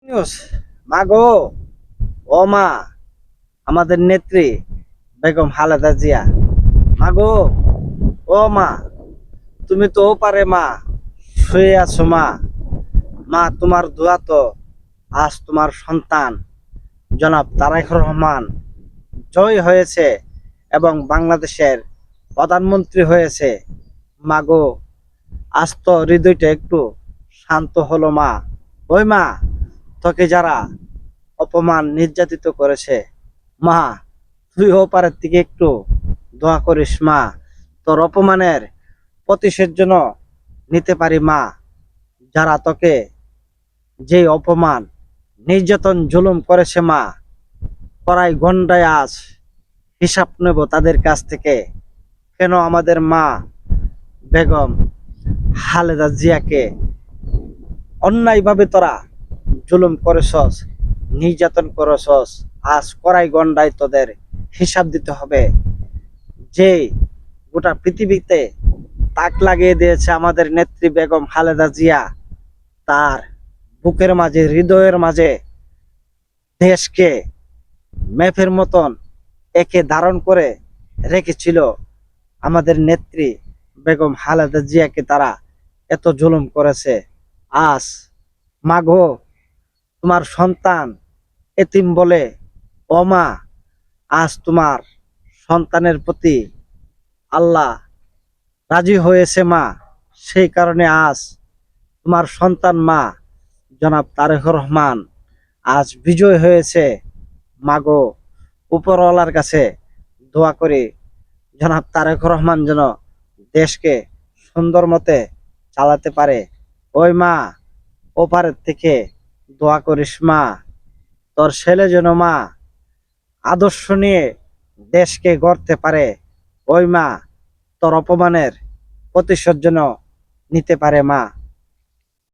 News মা গো, ও মা, আমাদের নেত্রী বেগম খালেদা জিয়া। মা গো, ও মা, তুমি তো পারে মা শুয়ে আছো মা। মা তোমার দোয়া তো আজ তোমার সন্তান জনাব তারেক রহমান জয় হয়েছে এবং বাংলাদেশের প্রধানমন্ত্রী হয়েছে। মা গো, আজ তো হৃদয়টা একটু শান্ত হলো মা। ওই মা, তোকে যারা অপমান নির্যাতিত করেছে মা, তুই ওপারের থেকে একটু দোয়া করিস মা, তোর অপমানের প্রতিশোধ যেন নিতে পারি মা। যারা তোকে যে অপমান নির্যাতন জুলুম করেছে মা, কড়াই গন্ডায় আজ হিসাব নেব তাদের কাছ থেকে। কেন আমাদের মা বেগম খালেদা জিয়াকে অন্যায়ভাবে তোরা জুলুম করেছস, নির্যাতন করেছস, আজ কড়াই গন্ডায় তোদের হিসাব দিতে হবে। যে গোটা পৃথিবীতে তাক লাগিয়ে দিয়েছে আমাদের নেত্রী বেগম খালেদা জিয়া, তার বুকের মাঝে হৃদয়ের মাঝে দেশকে মেফের মতন একে ধারণ করে রেখেছিল। আমাদের নেত্রী বেগম খালেদা জিয়াকে তারা এত জুলুম করেছে। আজ মাগো, তোমার সন্তান এতিম বলে, ও মা, আজ তোমার সন্তানের প্রতি আল্লাহ রাজি হয়েছে মা। সেই কারণে আজ তোমার সন্তান মা জনাব তারেক রহমান আজ বিজয় হয়েছে। মাগো, উপরওয়ালার কাছে দোয়া করি জনাব তারেক রহমান যেন দেশকে সুন্দর মতে চালাতে পারে। ওই মা, ওপারের থেকে দোয়া করিস মা, তোর ছেলে যেন মা আদর্শ নিয়ে দেশকে গড়তে পারে। ওই মা, তোর অপমানের প্রতিশোধ যেন নিতে পারে মা।